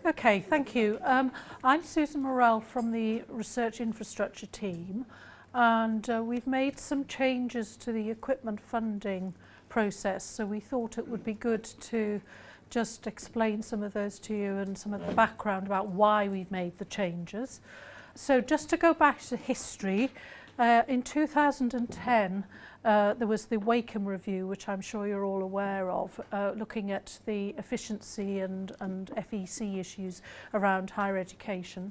Okay, thank you. I'm Susan Morell from the Research Infrastructure team, and we've made some changes to the equipment funding process, so we thought it would be good to just explain some of those to you and some of the background about why we've made the changes. So just to go back to history, in 2010 there was the Wakeham Review, which I'm sure you're all aware of, looking at the efficiency and FEC issues around higher education.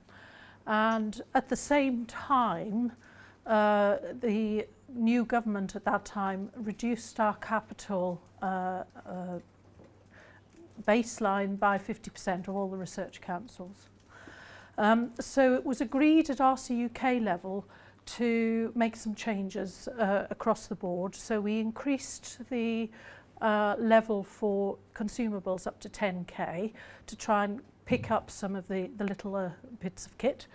And at the same time, the new government at that time reduced our capital baseline by 50% of all the research councils. So it was agreed at RCUK level to make some changes across the board. So we increased the level for consumables up to 10k to try and pick up some of the little bits of kit.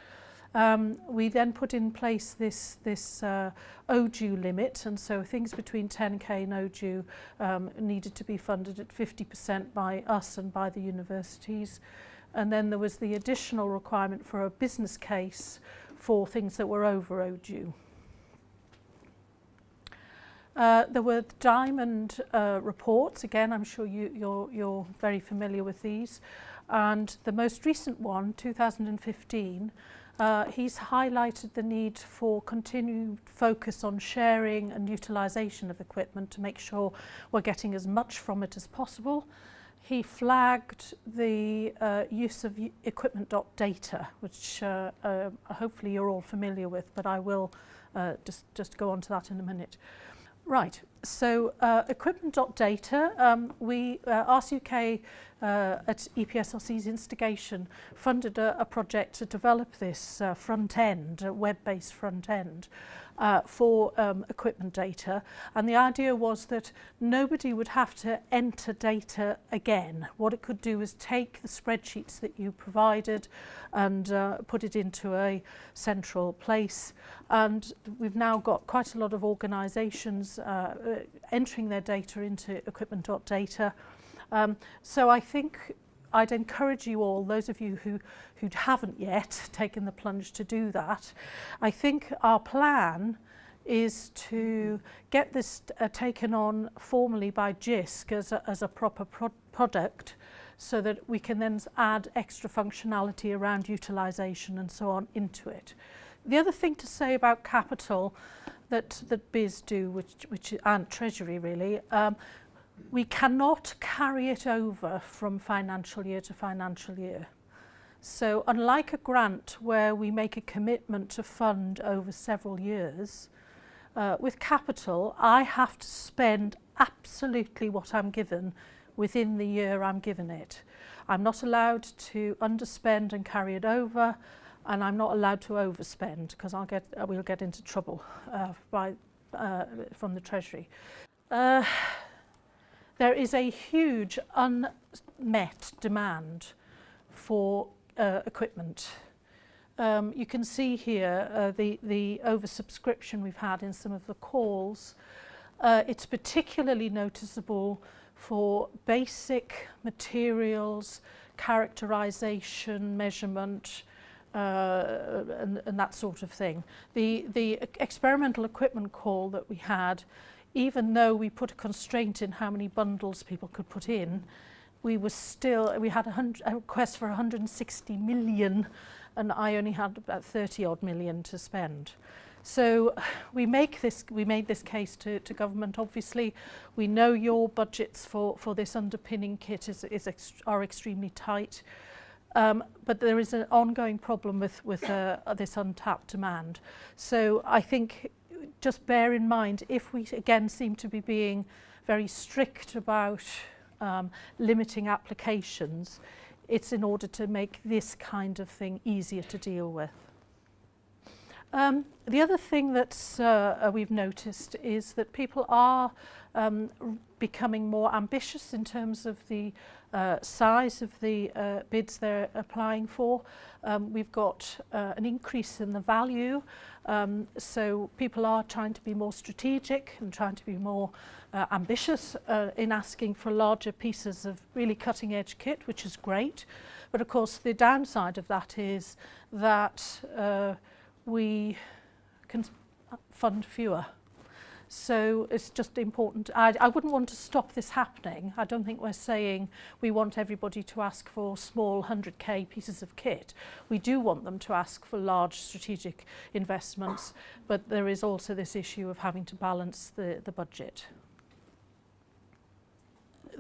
We then put in place this ODU limit, and so things between 10k and ODU needed to be funded at 50% by us and by the universities. And then there was the additional requirement for a business case for things that were over ODU. There were Diamond reports. Again, I'm sure you're very familiar with these. And the most recent one, 2015, he's highlighted the need for continued focus on sharing and utilisation of equipment to make sure we're getting as much from it as possible. He flagged the use of equipment.data, which hopefully you're all familiar with, but I will just go on to that in a minute. Right, so equipment.data, RCUK at EPSRC's instigation funded a project to develop this front end, web-based front end, for equipment data, and the idea was that nobody would have to enter data again. What it could do is take the spreadsheets that you provided and put it into a central place, and we've now got quite a lot of organisations entering their data into equipment.data. So I think I'd encourage you all, those of you who haven't yet taken the plunge to do that. I think our plan is to get this taken on formally by JISC as a proper product, so that we can then add extra functionality around utilisation and so on into it. The other thing to say about capital that BIS do, which and Treasury really, we cannot carry it over from financial year to financial year. So unlike a grant where we make a commitment to fund over several years, with capital I have to spend absolutely what I'm given within the year I'm given it. I'm not allowed to underspend and carry it over, and I'm not allowed to overspend, because we'll get into trouble from the Treasury. There is a huge unmet demand for equipment. You can see here the oversubscription we've had in some of the calls. It's particularly noticeable for basic materials, characterization, measurement, and that sort of thing. The experimental equipment call that we had, even though we put a constraint in how many bundles people could put in, we had a request for 160 million, and I only had about 30 odd million to spend. So we made this case to government. Obviously, we know your budgets for this underpinning kit are extremely tight, but there is an ongoing problem with this untapped demand. So I think just bear in mind, if we again seem to be being very strict about limiting applications, it's in order to make this kind of thing easier to deal with. The other thing that's we've noticed is that people are becoming more ambitious in terms of the size of the bids they're applying for. We've got an increase in the value, so people are trying to be more strategic and trying to be more ambitious in asking for larger pieces of really cutting edge kit, which is great. But of course the downside of that is that we can fund fewer. So it's just important. I wouldn't want to stop this happening. I don't think we're saying we want everybody to ask for small 100k pieces of kit. We do want them to ask for large strategic investments, but there is also this issue of having to balance the budget.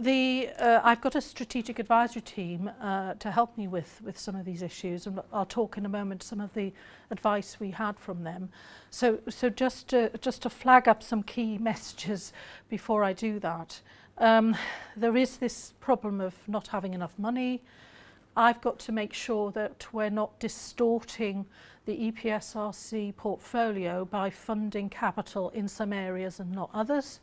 I've got a strategic advisory team to help me with some of these issues, and I'll talk in a moment some of the advice we had from them. So just to flag up some key messages before I do that. There is this problem of not having enough money. I've got to make sure that we're not distorting the EPSRC portfolio by funding capital in some areas and not others.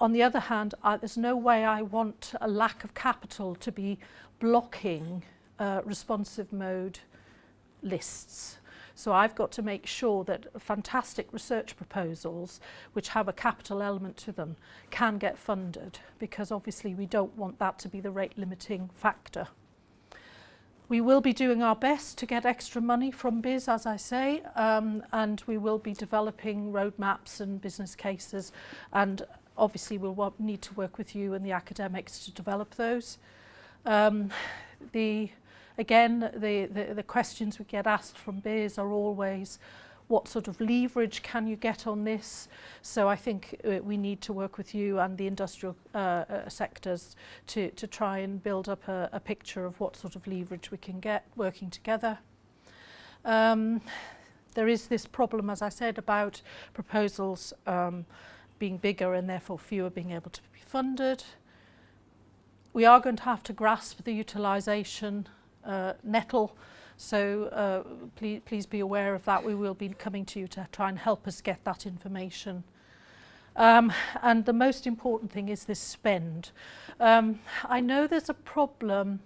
On the other hand, there's no way I want a lack of capital to be blocking responsive mode lists. So I've got to make sure that fantastic research proposals, which have a capital element to them, can get funded, because obviously we don't want that to be the rate limiting factor. We will be doing our best to get extra money from BIS, as I say, and we will be developing roadmaps and business cases, and obviously we'll need to work with you and the academics to develop those. The questions we get asked from BIS are always, what sort of leverage can you get on this? So I think we need to work with you and the industrial sectors to try and build up a picture of what sort of leverage we can get working together. There is this problem, as I said, about proposals being bigger and therefore fewer being able to be funded. We are going to have to grasp the utilisation nettle, so please be aware of that. We will be coming to you to try and help us get that information. And the most important thing is this spend. I know there's a problem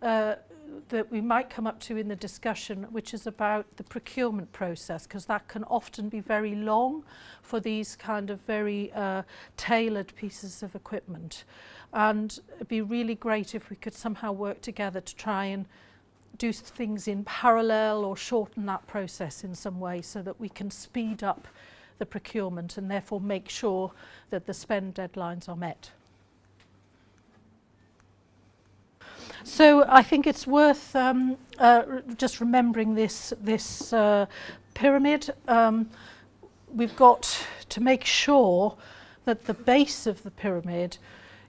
that we might come up to in the discussion, which is about the procurement process, because that can often be very long for these kind of very tailored pieces of equipment. And it'd be really great if we could somehow work together to try and do things in parallel or shorten that process in some way, so that we can speed up the procurement and therefore make sure that the spend deadlines are met. So I think it's worth just remembering this pyramid. We've got to make sure that the base of the pyramid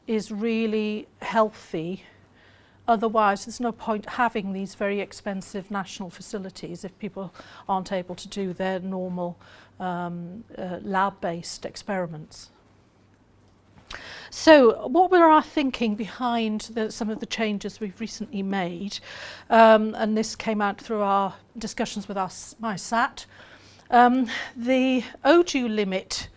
is really healthy. Otherwise, there's no point having these very expensive national facilities if people aren't able to do their normal lab-based experiments. So what were our thinking behind some of the changes we've recently made? And this came out through our discussions with my SAT. The ODU limit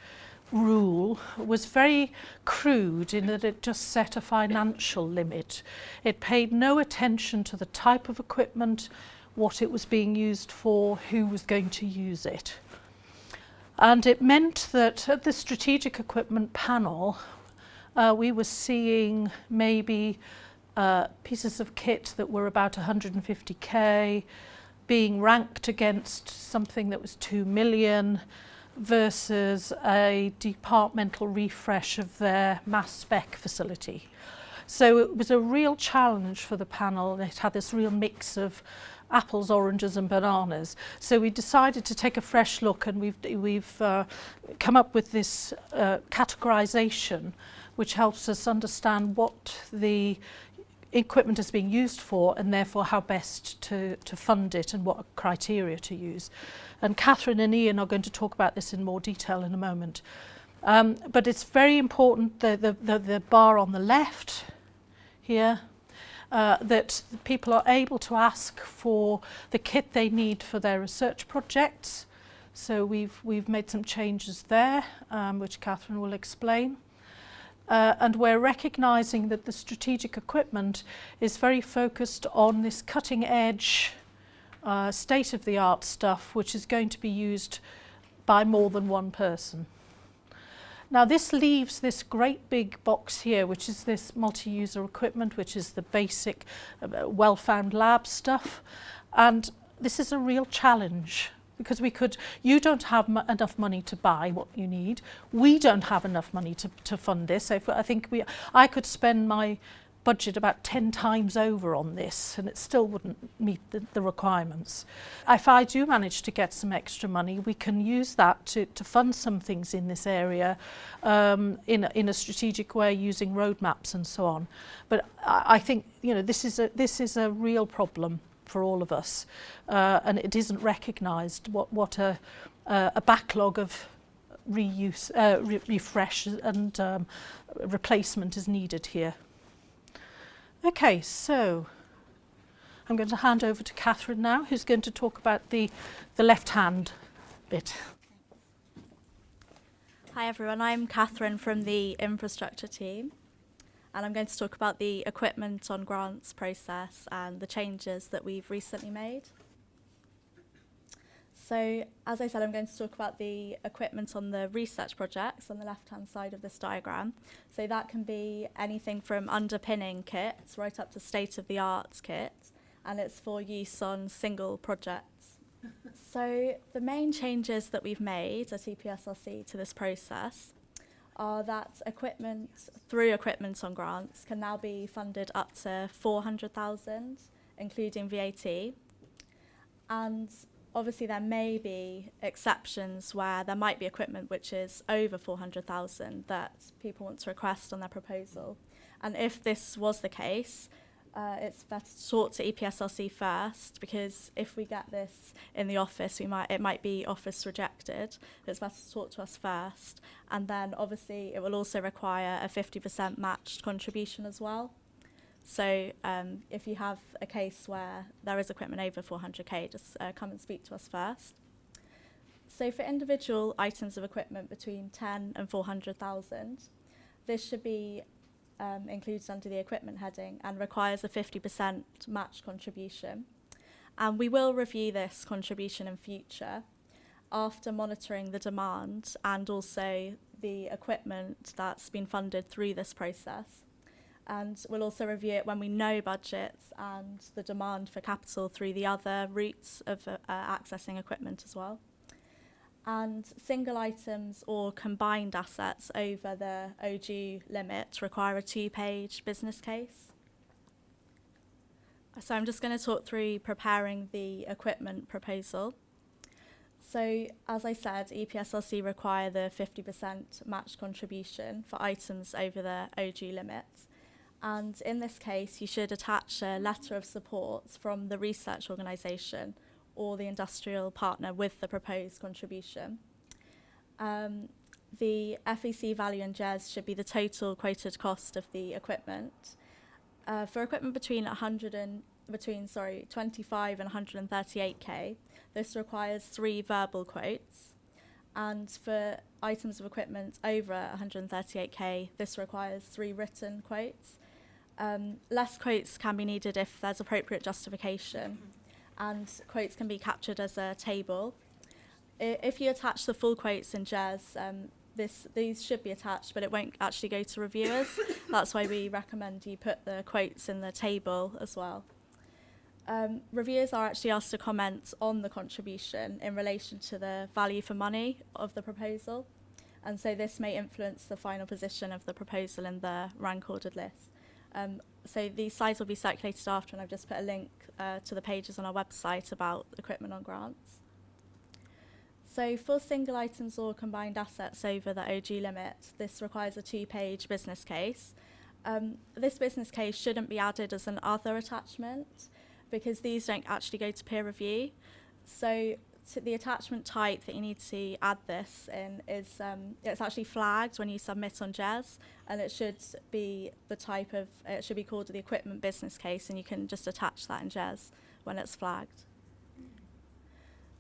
rule was very crude in that it just set a financial limit. It paid no attention to the type of equipment, what it was being used for, who was going to use it. And it meant that at the strategic equipment panel, we were seeing maybe pieces of kit that were about 150k being ranked against something that was 2 million versus a departmental refresh of their mass spec facility. So it was a real challenge for the panel. It had this real mix of apples, oranges and bananas. So we decided to take a fresh look, and we've come up with this categorization, which helps us understand what the equipment is being used for and therefore how best to fund it and what criteria to use. And Catherine and Ian are going to talk about this in more detail in a moment. But it's very important, the bar on the left here, that people are able to ask for the kit they need for their research projects. So we've made some changes there, which Catherine will explain. And we're recognising that the strategic equipment is very focused on this cutting edge, state-of-the-art stuff, which is going to be used by more than one person. Now this leaves this great big box here, which is this multi-user equipment, which is the basic well-found lab stuff. And this is a real challenge, because you don't have enough money to buy what you need. We don't have enough money to fund this. So I could spend my budget about 10 times over on this and it still wouldn't meet the requirements. If I do manage to get some extra money, we can use that to fund some things in this area in a strategic way, using roadmaps and so on. But I think this is a real problem for all of us, and it isn't recognised what a backlog of reuse, refresh and replacement is needed here. Okay, so I'm going to hand over to Catherine now, who's going to talk about the left-hand bit. Hi everyone, I'm Catherine from the infrastructure team, and I'm going to talk about the equipment on grants process and the changes that we've recently made. So, as I said, I'm going to talk about the equipment on the research projects on the left-hand side of this diagram. So that can be anything from underpinning kits right up to state-of-the-art kits, and it's for use on single projects. So the main changes that we've made at EPSRC to this process are that equipment on grants can now be funded up to 400,000, including VAT, and obviously there may be exceptions where there might be equipment which is over 400,000 that people want to request on their proposal. And if this was the case, it's better to talk to EPSRC first, because if we get this in the office, it might be office rejected. It's better to talk to us first. And then obviously it will also require a 50% matched contribution as well. So if you have a case where there is equipment over 400k, just come and speak to us first. So for individual items of equipment between 10 and 400,000, this should be included under the equipment heading and requires a 50% match contribution. And we will review this contribution in future after monitoring the demand and also the equipment that's been funded through this process. And we'll also review it when we know budgets and the demand for capital through the other routes of accessing equipment as well. And single items or combined assets over the OG limit require a 2-page business case. So I'm just going to talk through preparing the equipment proposal. So as I said, EPSRC require the 50% match contribution for items over the OG limit. And in this case, you should attach a letter of support from the research organisation or the industrial partner with the proposed contribution. The FEC value in JES should be the total quoted cost of the equipment. For equipment between 25 and 138k, this requires 3 verbal quotes. And for items of equipment over 138k, this requires 3 written quotes. Less quotes can be needed if there's appropriate justification, and quotes can be captured as a table. If you attach the full quotes in JES, these should be attached, but it won't actually go to reviewers. That's why we recommend you put the quotes in the table as well. Reviewers are actually asked to comment on the contribution in relation to the value for money of the proposal, and so this may influence the final position of the proposal in the rank ordered list. So these slides will be circulated after, and I've just put a link to the pages on our website about equipment on grants. So for single items or combined assets over the OG limit, this requires a 2-page business case. This business case shouldn't be added as an other attachment because these don't actually go to peer review. So the attachment type that you need to add this in is it's actually flagged when you submit on JES, and it should be the type of, it should be called the equipment business case, and you can just attach that in JES when it's flagged.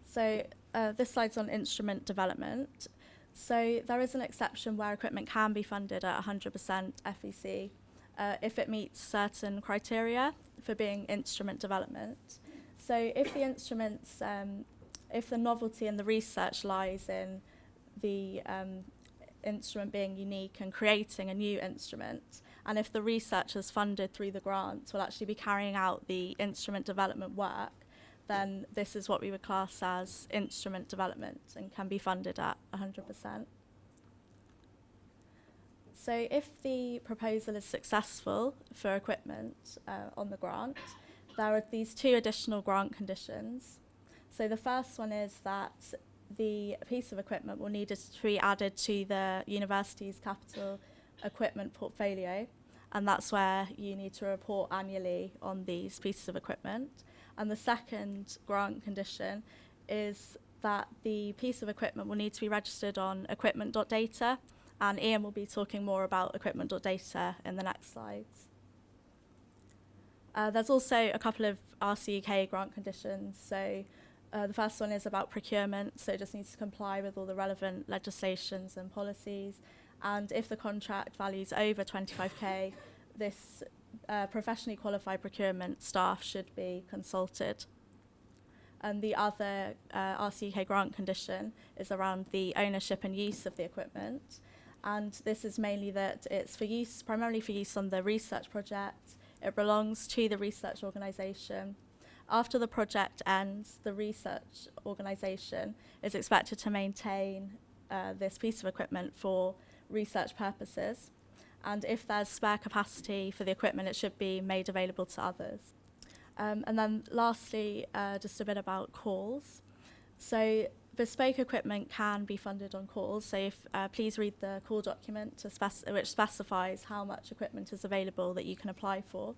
So this slide's on instrument development. So there is an exception where equipment can be funded at 100% FEC if it meets certain criteria for being instrument development. So if the instruments, if the novelty in the research lies in the instrument being unique and creating a new instrument, and if the researchers funded through the grants will actually be carrying out the instrument development work, then this is what we would class as instrument development and can be funded at 100%. So if the proposal is successful for equipment on the grant, there are these two additional grant conditions. So the first one is that the piece of equipment will need to be added to the university's capital equipment portfolio, and that's where you need to report annually on these pieces of equipment. And the second grant condition is that the piece of equipment will need to be registered on equipment.data, and Ian will be talking more about equipment.data in the next slides. There's also a couple of RCUK grant conditions. So the first one is about procurement, so it just needs to comply with all the relevant legislations and policies. And if the contract value is over 25k, this professionally qualified procurement staff should be consulted. And the other RCUK grant condition is around the ownership and use of the equipment. And this is mainly that it's for use, primarily for use on the research project. It belongs to the research organisation. After the project ends, the research organisation is expected to maintain this piece of equipment for research purposes. And if there's spare capacity for the equipment, it should be made available to others. And then lastly, just a bit about calls. So bespoke equipment can be funded on calls. So if, please read the call document which specifies how much equipment is available that you can apply for.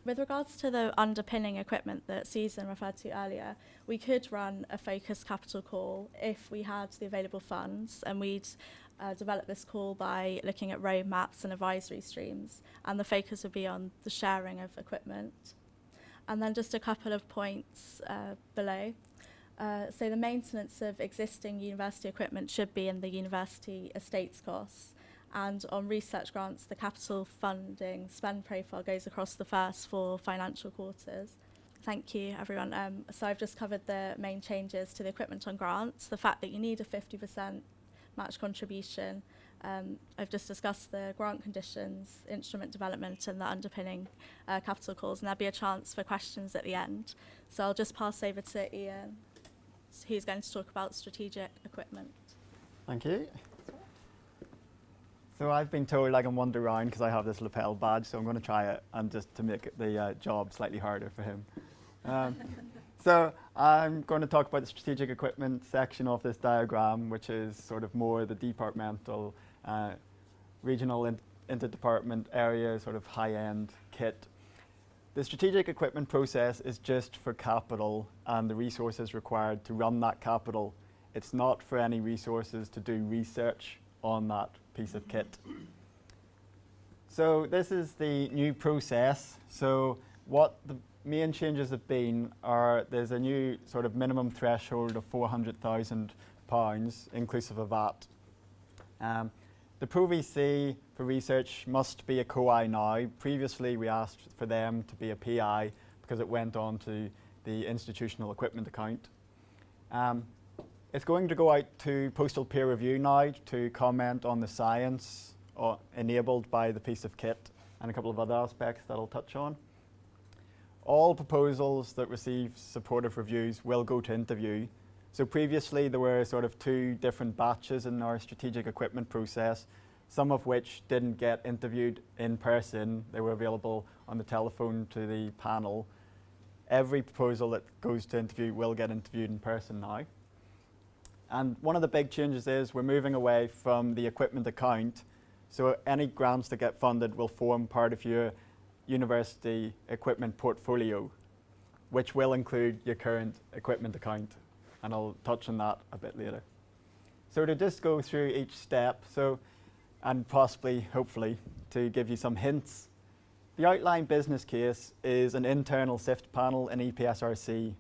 With regards to the underpinning equipment that Susan referred to earlier, we could run a focused capital call if we had the available funds, and we'd develop this call by looking at roadmaps and advisory streams, and the focus would be on the sharing of equipment. And then just a couple of points below. So the maintenance of existing university equipment should be in the university estates costs. And on research grants, the capital funding spend profile goes across the first 4 financial quarters. Thank you, everyone. So I've just covered the main changes to the equipment on grants, the fact that you need a 50% match contribution. I've just discussed the grant conditions, instrument development, and the underpinning capital calls, and there'll be a chance for questions at the end. So I'll just pass over to Ian, who's going to talk about strategic equipment. Thank you. So I've been told I can wander around because I have this lapel badge, so I'm going to try it, and just to make the job slightly harder for him. So I'm going to talk about the strategic equipment section of this diagram, which is sort of more the departmental, regional interdepartment area, sort of high-end kit. The strategic equipment process is just for capital and the resources required to run that capital. It's not for any resources to do research on that piece of kit. So this is the new process. So what the main changes have been are there's a new sort of minimum threshold of £400,000 inclusive of VAT. The Pro-VC for research must be a COI now. Previously we asked for them to be a PI because it went on to the institutional equipment account. It's going to go out to postal peer review now to comment on the science enabled by the piece of kit and a couple of other aspects that I'll touch on. All proposals that receive supportive reviews will go to interview. So previously there were sort of 2 different batches in our strategic equipment process, some of which didn't get interviewed in person. They were available on the telephone to the panel. Every proposal that goes to interview will get interviewed in person now. And one of the big changes is we're moving away from the equipment account. So any grants that get funded will form part of your university equipment portfolio. which will include your current equipment account, and I'll touch on that a bit later. So to just go through each step, and possibly, hopefully, to give you some hints, the outline business case is an internal SIFT panel in EPSRC.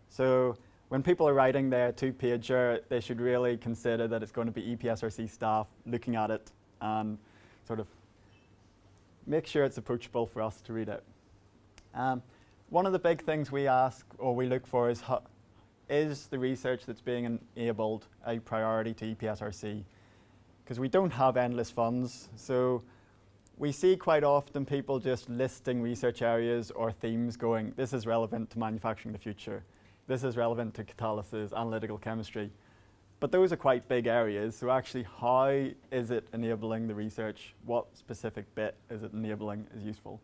So when people are writing their two-pager, they should really consider that it's going to be EPSRC staff looking at it and sort of make sure it's approachable for us to read out. One of the big things we ask or we look for is the research that's being enabled a priority to EPSRC? Because we don't have endless funds, so we see quite often people just listing research areas or themes going, this is relevant to manufacturing the future, this is relevant to catalysis, analytical chemistry. But those are quite big areas, so actually how is it enabling the research? What specific bit is it enabling is useful.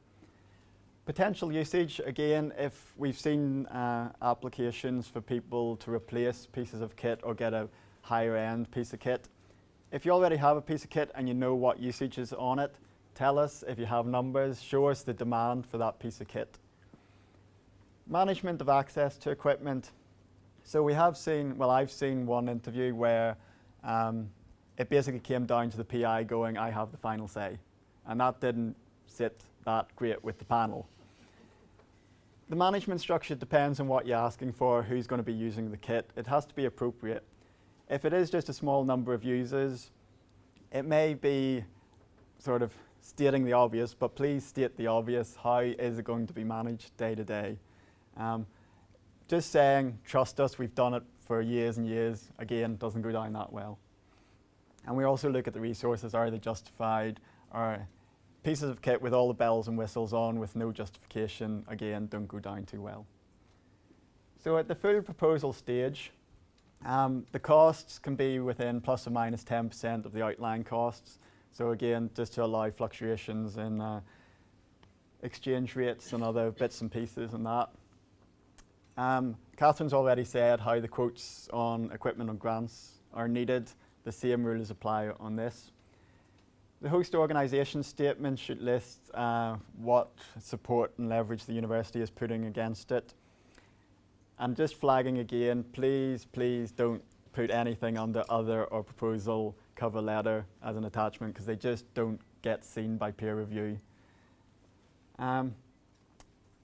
Potential usage, again, if we've seen applications for people to replace pieces of kit or get a higher end piece of kit. If you already have a piece of kit and you know what usage is on it, tell us. If you have numbers, show us the demand for that piece of kit. Management of access to equipment. So we have seen, well, I've seen one interview where it basically came down to the PI going, I have the final say. And that didn't sit that great with the panel. The management structure depends on what you're asking for, who's going to be using the kit. It has to be appropriate. If it is just a small number of users, it may be sort of stating the obvious, but please state the obvious. How is it going to be managed day to day? Just saying, trust us, we've done it for years and years, again, doesn't go down that well. And we also look at the resources. Are they justified? Are pieces of kit with all the bells and whistles on with no justification, again, don't go down too well. So at the full proposal stage, the costs can be within plus or minus 10% of the outline costs. So again, just to allow fluctuations in exchange rates and other bits and pieces and that. Catherine's already said how the quotes on equipment and grants are needed. The same rules apply on this. The host organisation statement should list what support and leverage the university is putting against it. And just flagging again, please, please don't put anything under other or proposal cover letter as an attachment, because they just don't get seen by peer review.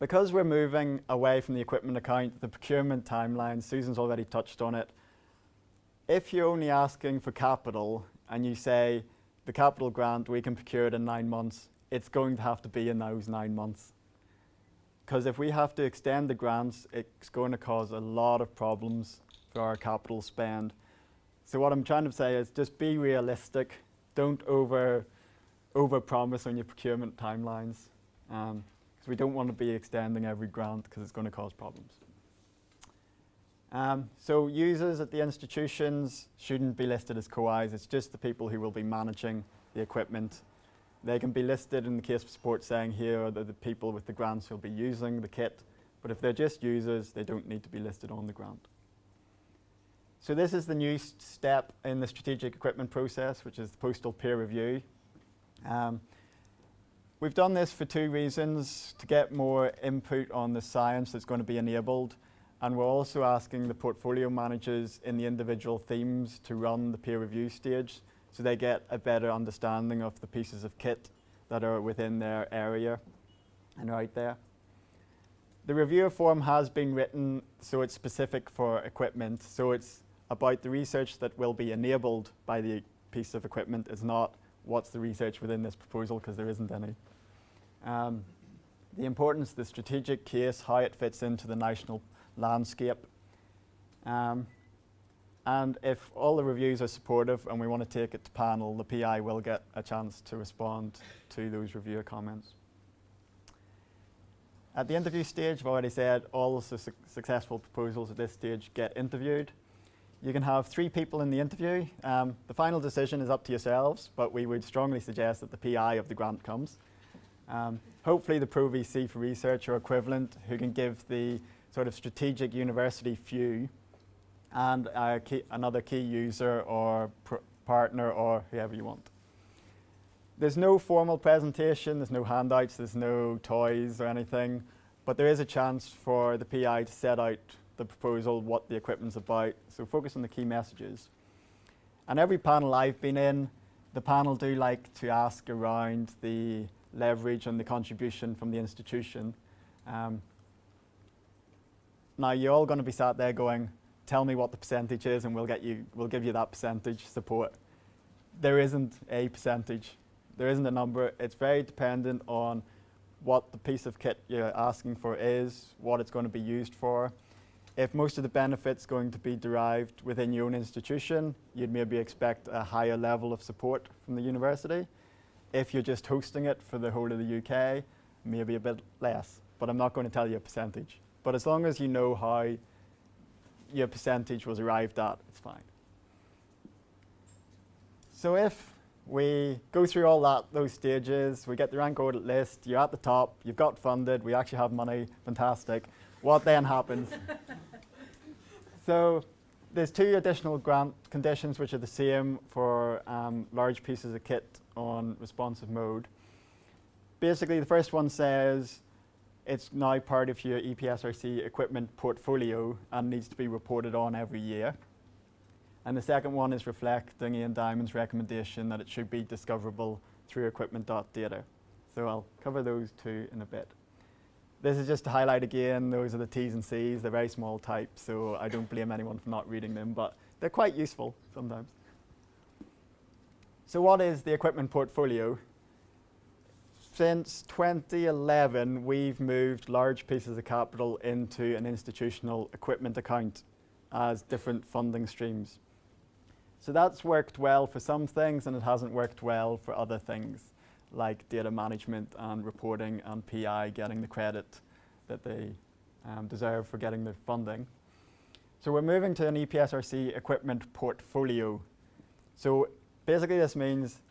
Because we're moving away from the equipment account, the procurement timeline, Susan's already touched on it. If you're only asking for capital and you say the capital grant, we can procure it in 9 months, it's going to have to be in those 9 months. Because if we have to extend the grants, it's going to cause a lot of problems for our capital spend. So what I'm trying to say is just be realistic. Don't over promise on your procurement timelines. Because we don't want to be extending every grant because it's going to cause problems. So users at the institutions shouldn't be listed as COIs. It's just the people who will be managing the equipment. They can be listed in the case of support saying here are the people with the grants who will be using the kit. But if they're just users, they don't need to be listed on the grant. So this is the new step in the strategic equipment process, which is the postal peer review. We've done this for 2 reasons: to get more input on the science that's going to be enabled, and we're also asking the portfolio managers in the individual themes to run the peer review stage so they get a better understanding of the pieces of kit that are within their area and are out there. The reviewer form has been written so it's specific for equipment, so it's about the research that will be enabled by the piece of equipment. It's not what's the research within this proposal, because there isn't any. The importance of the strategic case, how it fits into the national landscape. And if all the reviews are supportive and we want to take it to panel, the PI will get a chance to respond to those reviewer comments. At the interview stage, I've already said all the successful proposals at this stage get interviewed. You can have 3 people in the interview. The final decision is up to yourselves, but we would strongly suggest that the PI of the grant comes. Hopefully the Pro VC for research or equivalent, who can give the sort of strategic university view, and another key user or partner or whoever you want. There's no formal presentation, there's no handouts, there's no toys or anything, but there is a chance for the PI to set out the proposal, what the equipment's about, so focus on the key messages. And every panel I've been in, the panel do like to ask around the leverage and the contribution from the institution. Now you're all going to be sat there going, tell me what the percentage is and we'll give you that percentage support. There isn't a percentage. There isn't a number. It's very dependent on what the piece of kit you're asking for is, what it's going to be used for. If most of the benefit's going to be derived within your own institution, you'd maybe expect a higher level of support from the university. If you're just hosting it for the whole of the UK, maybe a bit less, but I'm not going to tell you a percentage. But as long as you know how your percentage was arrived at, it's fine. So if we go through all those stages, we get the rank audit list, you're at the top, you've got funded, we actually have money, fantastic. What then happens? So there's 2 additional grant conditions which are the same for large pieces of kit on responsive mode. Basically, the first one says it's now part of your EPSRC equipment portfolio and needs to be reported on every year. And the second one is reflecting Ian Diamond's recommendation that it should be discoverable through equipment.data. So I'll cover those 2 in a bit. This is just to highlight again, those are the T's and C's. They're very small type, so I don't blame anyone for not reading them, but they're quite useful sometimes. So what is the equipment portfolio? Since 2011, we've moved large pieces of capital into an institutional equipment account as different funding streams. So that's worked well for some things and it hasn't worked well for other things, like data management and reporting and PI getting the credit that they deserve for getting their funding. So we're moving to an EPSRC equipment portfolio. So basically this means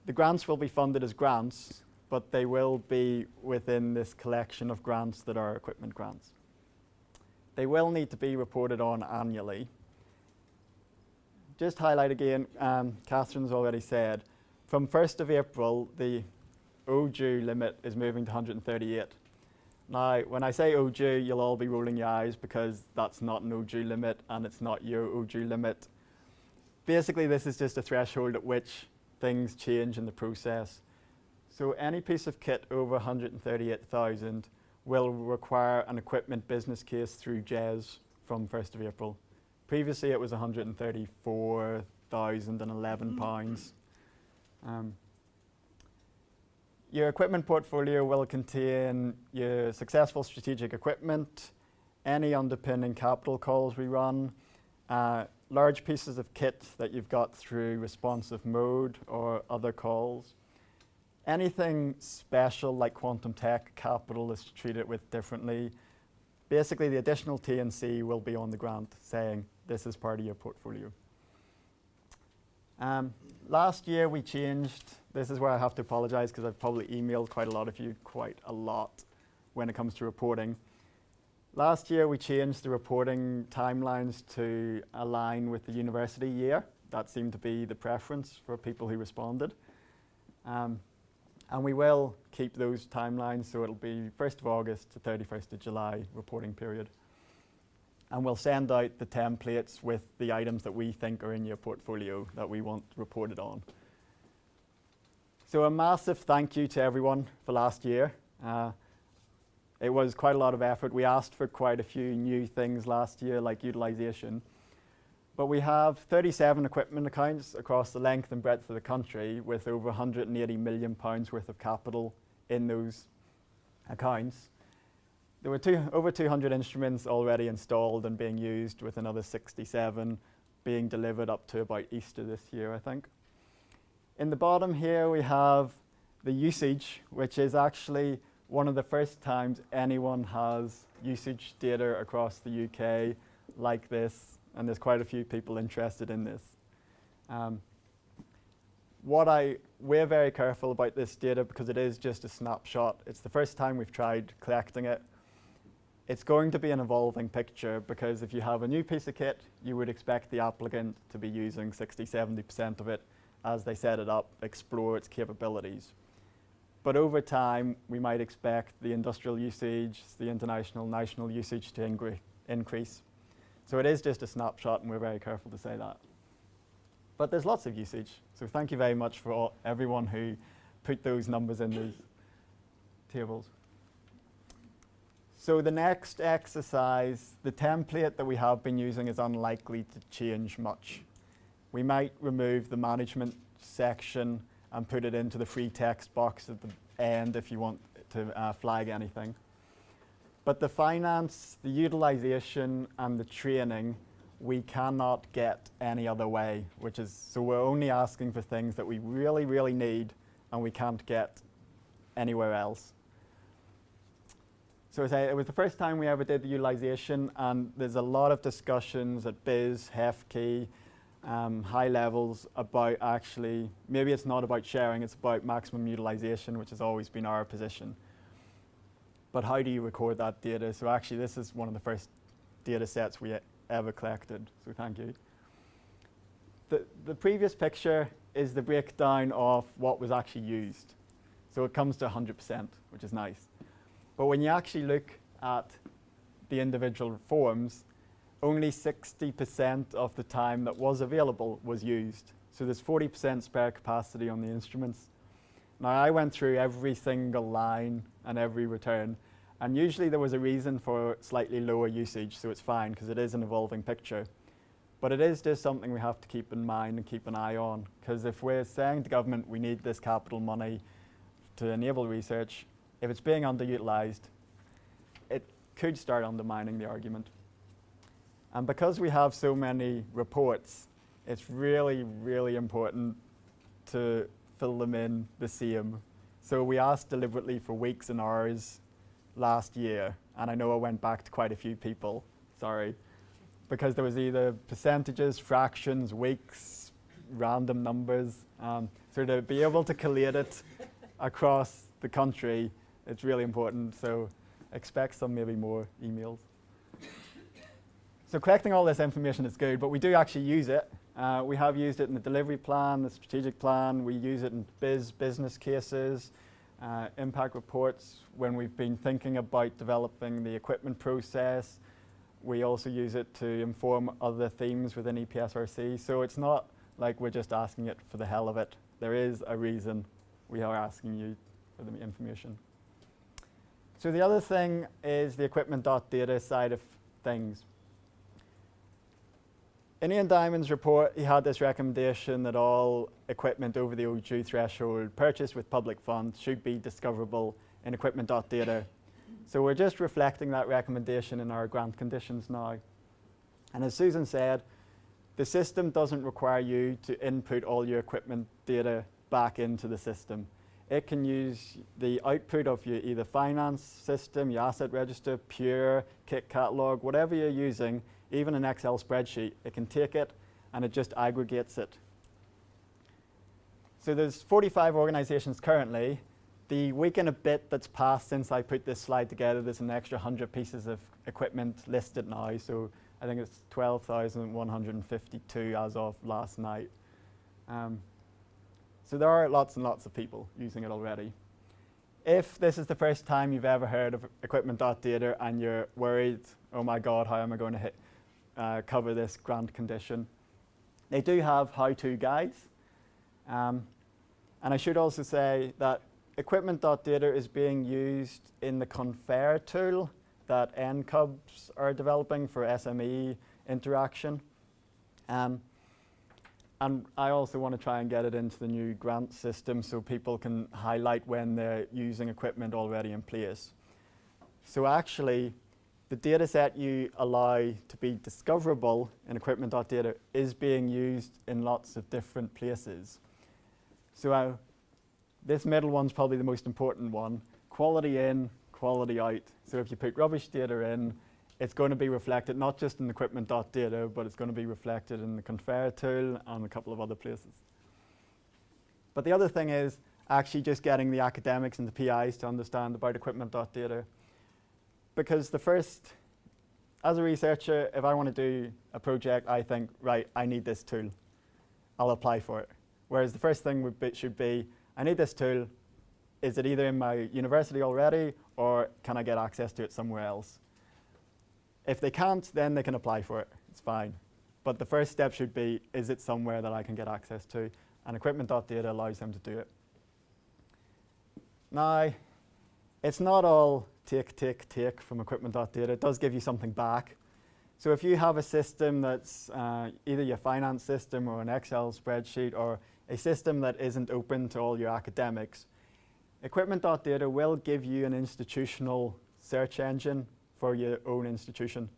the grants will be funded as grants, but they will be within this collection of grants that are equipment grants. They will need to be reported on annually. Just highlight again, Catherine's already said, from 1st of April, the ODU limit is moving to 138. Now, when I say ODU, you'll all be rolling your eyes because that's not an ODU limit and it's not your ODU limit. Basically, this is just a threshold at which things change in the process. So any piece of kit over 138,000 will require an equipment business case through JES from 1st of April. Previously, it was £134,011. Your equipment portfolio will contain your successful strategic equipment, any underpinning capital calls we run, large pieces of kit that you've got through responsive mode or other calls. Anything special like quantum tech capital is treated with differently. Basically, the additional T&C will be on the grant saying this is part of your portfolio. Last year we changed, this is where I have to apologize because I've probably emailed quite a lot of you quite a lot when it comes to reporting. Last year we changed the reporting timelines to align with the university year. That seemed to be the preference for people who responded. And we will keep those timelines, so it'll be 1st of August to 31st of July reporting period. And we'll send out the templates with the items that we think are in your portfolio that we want reported on. So a massive thank you to everyone for last year. It was quite a lot of effort. We asked for quite a few new things last year, like utilization. But we have 37 equipment accounts across the length and breadth of the country with over £180 million worth of capital in those accounts. There were over 200 instruments already installed and being used, with another 67 being delivered up to about Easter this year, I think. In the bottom here we have the usage, which is actually one of the first times anyone has usage data across the UK like this, and there's quite a few people interested in this. We're very careful about this data because it is just a snapshot. It's the first time we've tried collecting it. It's going to be an evolving picture because if you have a new piece of kit, you would expect the applicant to be using 60–70% of it as they set it up, explore its capabilities. But over time, we might expect the industrial usage, the international, national usage to increase. So it is just a snapshot, and we're very careful to say that. But there's lots of usage. So thank you very much for everyone who put those numbers in these tables. So the next exercise, the template that we have been using is unlikely to change much. We might remove the management section and put it into the free text box at the end if you want to flag anything. But the finance, the utilization, and the training, we cannot get any other way, so we're only asking for things that we really, really need and we can't get anywhere else. So it was the first time we ever did the utilization, and there's a lot of discussions at BIS, HEFKey, high levels about actually, maybe it's not about sharing, it's about maximum utilization, which has always been our position. But how do you record that data? So actually this is one of the first data sets we ever collected, so thank you. The previous picture is the breakdown of what was actually used. So it comes to 100%, which is nice. But when you actually look at the individual forms, only 60% of the time that was available was used. So there's 40% spare capacity on the instruments. Now I went through every single line and every return, and usually there was a reason for slightly lower usage, so it's fine because it is an evolving picture. But it is just something we have to keep in mind and keep an eye on, because if we're saying to government we need this capital money to enable research, if it's being underutilised, it could start undermining the argument. And because we have so many reports, it's really, really important to fill them in the same. So we asked deliberately for weeks and hours last year, and I know I went back to quite a few people, sorry, because there was either percentages, fractions, weeks, random numbers. So to be able to collate it across the country, it's really important, so expect some maybe more emails. So collecting all this information is good, but we do actually use it. We have used it in the delivery plan, the strategic plan. We use it in business cases, impact reports when we've been thinking about developing the equipment process. We also use it to inform other themes within EPSRC. So it's not like we're just asking it for the hell of it. There is a reason we are asking you for the information. So the other thing is the equipment.data side of things. In Ian Diamond's report, he had this recommendation that all equipment over the O2 threshold purchased with public funds should be discoverable in equipment.data. So we're just reflecting that recommendation in our grant conditions now. And as Susan said, the system doesn't require you to input all your equipment data back into the system. It can use the output of your either finance system, your asset register, Pure, kit catalog, whatever you're using, even an Excel spreadsheet. It can take it and it just aggregates it. So there's 45 organizations currently. The week and a bit that's passed since I put this slide together, there's an extra 100 pieces of equipment listed now. So I think it's 12,152 as of last night. So there are lots and lots of people using it already. If this is the first time you've ever heard of equipment.data and you're worried, oh my God, how am I going to cover this grant condition? They do have how-to guides. And I should also say that equipment.data is being used in the Confer tool that NCUBs are developing for SME interaction. And I also want to try and get it into the new grant system so people can highlight when they're using equipment already in place. So actually, the data set you allow to be discoverable in equipment.data is being used in lots of different places. So this middle one's probably the most important one. Quality in, quality out. So if you put rubbish data in, it's going to be reflected not just in equipment.data, but it's going to be reflected in the Confer tool and a couple of other places. But the other thing is actually just getting the academics and the PIs to understand about equipment.data. Because as a researcher, if I want to do a project, I think, right, I need this tool. I'll apply for it. Whereas the first thing should be, I need this tool, is it either in my university already, or can I get access to it somewhere else? If they can't, then they can apply for it. It's fine. But the first step should be, is it somewhere that I can get access to? And equipment.data allows them to do it. Now, it's not all take from equipment.data. It does give you something back. So if you have a system that's either your finance system or an Excel spreadsheet or a system that isn't open to all your academics, equipment.data will give you an institutional search engine for your own institution.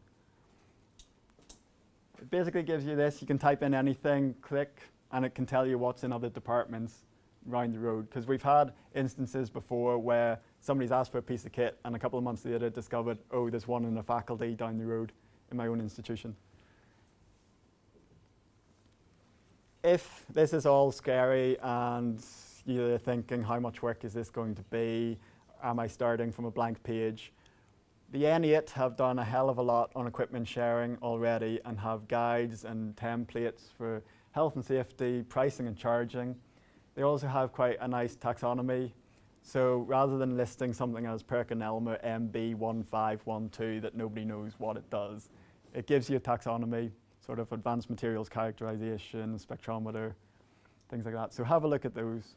It basically gives you this. You can type in anything, click, and it can tell you what's in other departments around the road. Because we've had instances before where somebody's asked for a piece of kit and a couple of months later discovered, oh, there's one in a faculty down the road in my own institution. If this is all scary and you're thinking, how much work is this going to be? Am I starting from a blank page? The N8 have done a hell of a lot on equipment sharing already and have guides and templates for health and safety, pricing and charging. They also have quite a nice taxonomy. So rather than listing something as PerkinElmer MB1512 that nobody knows what it does, it gives you a taxonomy, sort of advanced materials characterization, spectrometer, things like that. So have a look at those.